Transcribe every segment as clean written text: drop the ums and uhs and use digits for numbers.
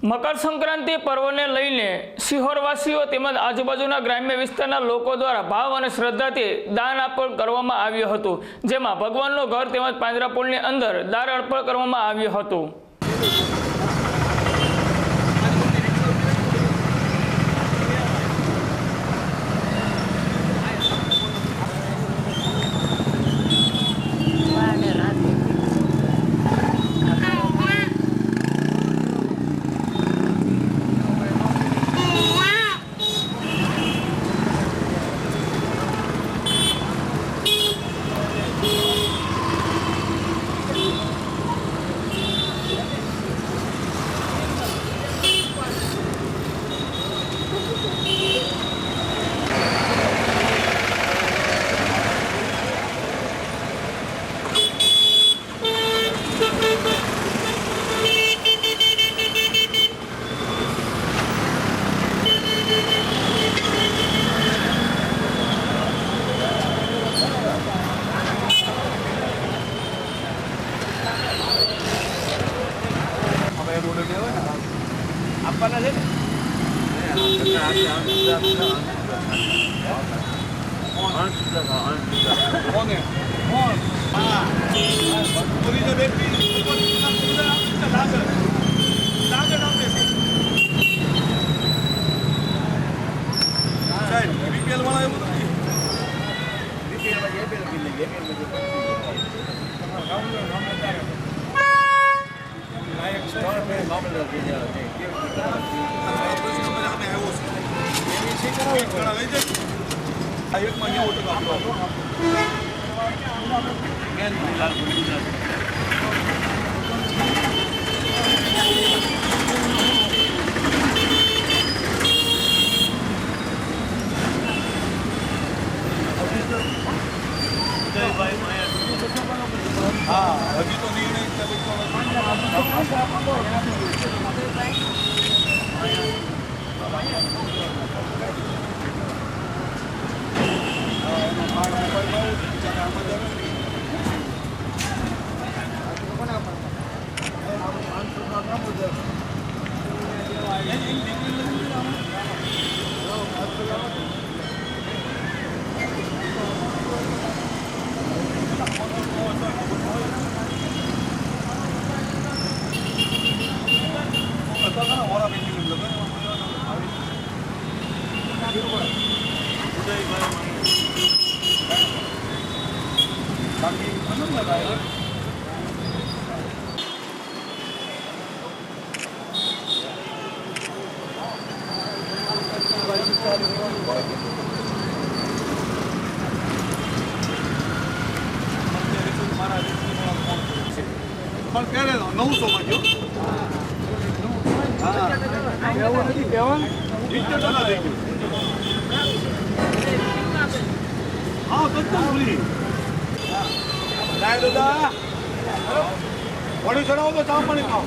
મકર સંક્રાંતિ પર્વને લઈને સિહોરવાસીઓ તેમજ આજુબાજુના ગ્રામ્ય વિસ્તારના લોકો દ્વારા ભાવ અને શ્રદ્ધાથી દાન અર્પણ કરવામાં આવ્યું હતું, જેમાં ભગવાનનું ઘર તેમજ પાંજરાપોળની અંદર દાન અર્પણ કરવામાં આવ્યું હતું। આપવાના છે હજી તો પણ ક્યારે 900 માં ગયો હા તો ભૂલી દાદા વળી ચડાવો તો ચા પાણી ખાઓ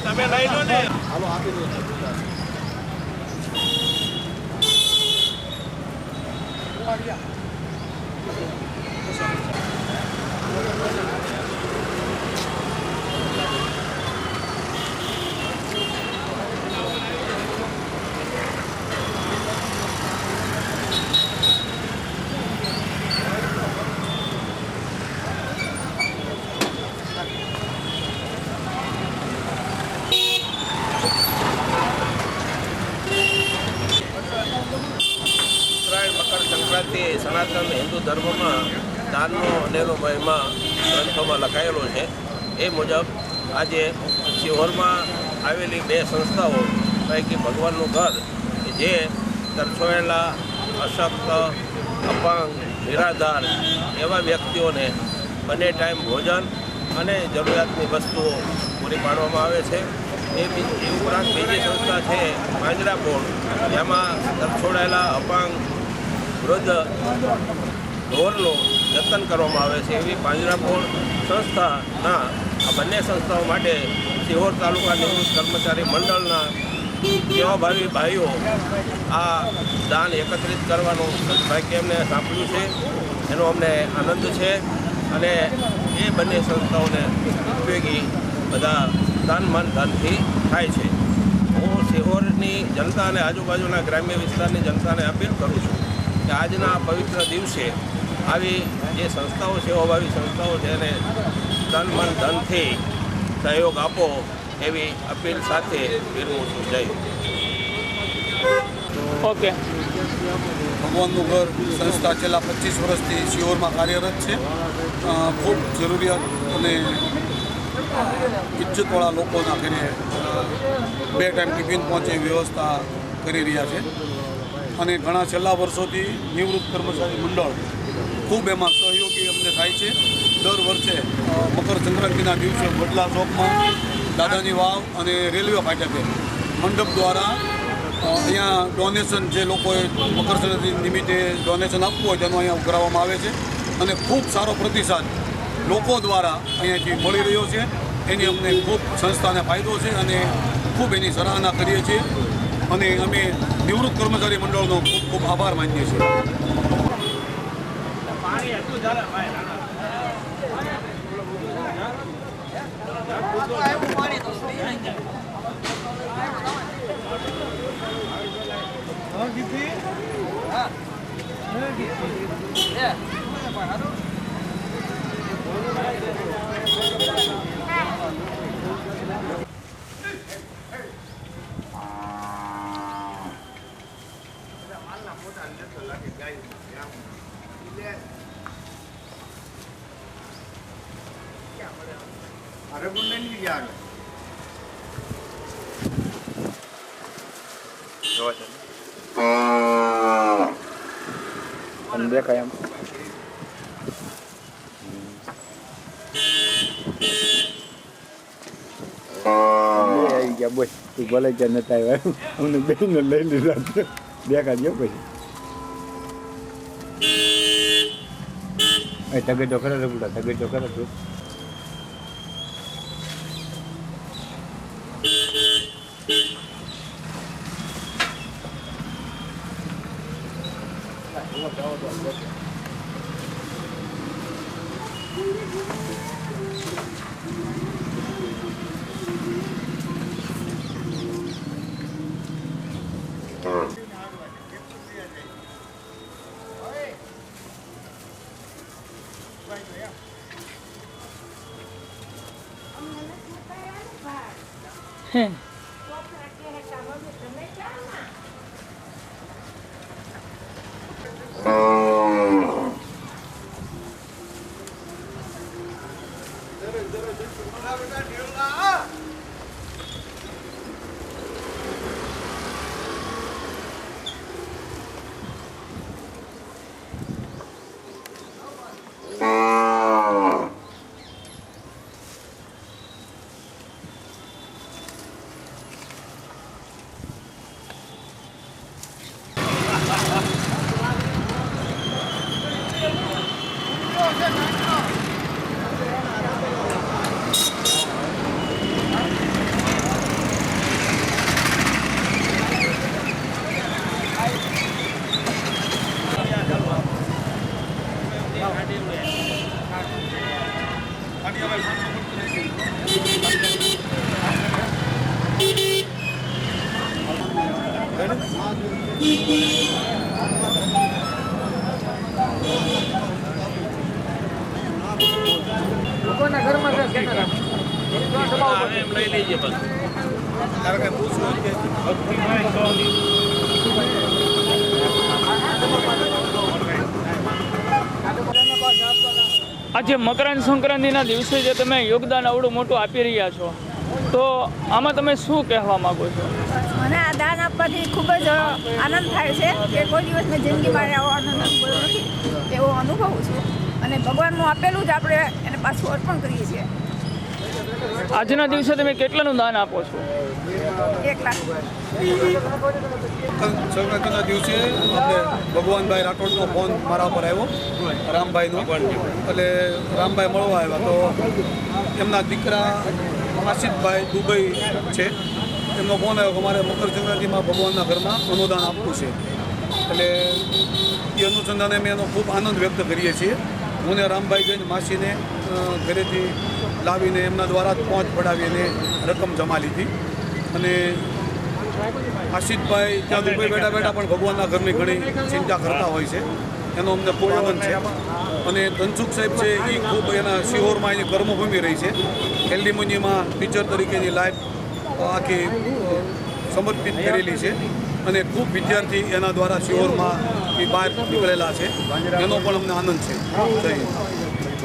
તમે લઈ લો ને હાલો આપી દો સનાતન હિન્દુ ધર્મમાં દાનનો અનેરો મહિમા ગ્રંથોમાં લખાયેલો છે. એ મુજબ આજે સિહોરમાં આવેલી 2 સંસ્થાઓ પૈકી ભગવાનનું ઘર જે તરછોયેલા, અશક્ત, અપાંગ, નિરાધાર એવા વ્યક્તિઓને બંને ટાઈમ ભોજન અને જરૂરિયાતની વસ્તુઓ પૂરી પાડવામાં આવે છે. એ ઉપરાંત બીજી સંસ્થા છે પાંજરાપોળ, જેમાં તરછોડાયેલા, અપાંગ, વૃદ્ધ ઢોરનું જતન કરવામાં આવે છે. એવી પાંજરાપોળ સંસ્થાના આ બંને સંસ્થાઓ માટે સિહોર તાલુકા નિવૃત્ત કર્મચારી મંડળના સેવાભાવી ભાઈઓ આ દાન એકત્રિત કરવાનું સદભાગ્ય એમને સાંપડ્યું છે. એનો અમને આનંદ છે અને એ બંને સંસ્થાઓને ઉપયોગી બધા દાનથી થાય છે. હું સિહોરની જનતા અને આજુબાજુના ગ્રામ્ય વિસ્તારની જનતાને અપીલ કરું છું કે આજના પવિત્ર દિવસે આવી જે સંસ્થાઓ, સેવાભાવી સંસ્થાઓ છે એને ધનથી સહયોગ આપો એવી અપીલ સાથે વિરમું છું. જય. ઓકે. ભગવાનનું ઘર સંસ્થા છેલ્લા 25 વર્ષથી સિહોરમાં કાર્યરત છે. ખૂબ જરૂરિયાત અને ઇજ્જતવાળા લોકોના ઘરે 2 ટાઈમ ટિફિન પહોંચે વ્યવસ્થા કરી રહ્યા છે અને ઘણા છેલ્લા વર્ષોથી નિવૃત્ત કર્મચારી મંડળ ખૂબ એમાં સહયોગી અમને થાય છે. દર વર્ષે મકર સંક્રાંતિના દિવસે વડલા ચોકમાં, દાદાની વાવ અને રેલવે ફાટકે મંડપ દ્વારા અહીંયા ડોનેશન જે લોકોએ મકર સંક્રાંતિ નિમિત્તે ડોનેશન આપવું હોય તેનું અહીંયા કરાવવામાં આવે છે અને ખૂબ સારો પ્રતિસાદ લોકો દ્વારા અહીંયાથી મળી રહ્યો છે. એની અમને ખૂબ સંસ્થાને ફાયદો છે અને ખૂબ એની સરાહના કરીએ છીએ અને અમે નિવૃત્ત કર્મચારી મંડળનો ખૂબ ખૂબ આભાર માનીએ છીએ. દેખાય એમ આવી ગયા. બોલ તું ભલે ત્યાં નતા આવ્યા, અમને બેને લઈ લીધા. દેખાડજો પછી તગેજો કરે છે પૂરા, તગેજો કરે છે. એમ લઈ લેજે બસ. કારણ કે પૂછવું કે ભક્તિભાઈ આજે મકર સંક્રાંતિના દિવસે જે તમે યોગદાન આવડું મોટું આપી રહ્યા છો, તો આમાં તમે શું કહેવા માગો છો? મને આ દાન આપવાથી ખૂબ જ આનંદ થાય છે કે કોઈ દિવસ મેં જિંદગીમાં આવો આનંદ અનુભવ્યો નથી એવો અનુભવું છું. અને ભગવાનનું આપેલું જ આપણે એને પાછું અર્પણ કરીએ છીએ. આજના દિવસે તમે કેટલાનું દાન આપો છો? 1 લાખ. સંક્રાંતિના દિવસે આપણે ભગવાનભાઈ રાઠોડનો ફોન મારા પર આવ્યો, રામભાઈનો. એટલે રામભાઈ મળવા આવ્યા તો એમના દીકરા આશિષભાઈ દુબઈ છે, એમનો ફોન આવ્યો કે મારે મકર સંક્રાંતિમાં ભગવાનના ઘરમાં અનુદાન આપવું છે. એટલે એ અનુસંધાને અમે એનો ખૂબ આનંદ વ્યક્ત કરીએ છીએ. હું ને રામભાઈ જઈને માસીને ઘરેથી લાવીને એમના દ્વારા જ પહોંચ પડાવીને રકમ જમા લીધી. અને આશિષભાઈ ત્યાં દુબઈ બેઠા બેઠા પણ ભગવાનના ઘરની ઘણી ચિંતા કરતા હોય છે, એનો અમને ખૂબ આનંદ છે. અને ધનસુખ સાહેબ છે એ ખૂબ એના શિહોરમાં એની કર્મભૂમિ રહી છે. એલડીમુનીમાં ટીચર તરીકેની લાઈફ આખી સમર્પિત કરેલી છે. અને ખૂબ વિદ્યાર્થી એના દ્વારા શિહોરમાં એ બહાર નીકળેલા છે, એનો પણ અમને આનંદ છે. જય હિન્દ.